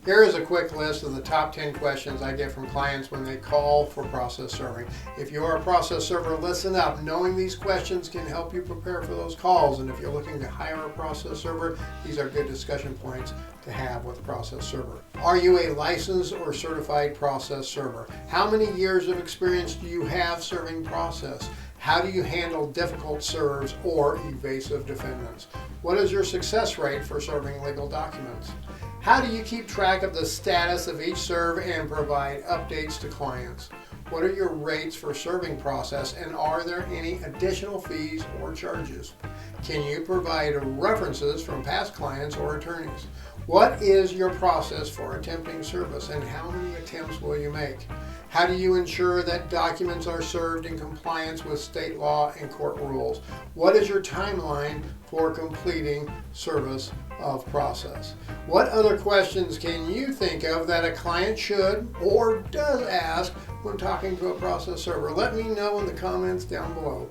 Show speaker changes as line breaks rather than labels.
Here is a quick list of the top 10 questions I get from clients when they call for process serving. If you're a process server, listen up. Knowing these questions can help you prepare for those calls. And if you're looking to hire a process server, these are good discussion points to have with a process server. Are you a licensed or certified process server? How many years of experience do you have serving process? How do you handle difficult serves or evasive defendants? What is your success rate for serving legal documents? How do you keep track of the status of each serve and provide updates to clients? What are your rates for serving process, and are there any additional fees or charges? Can you provide references from past clients or attorneys? What is your process for attempting service, and how many attempts will you make? How do you ensure that documents are served in compliance with state law and court rules? What is your timeline for completing service of process? What other questions can you think of that a client should or does ask when talking to a process server? Let me know in the comments down below.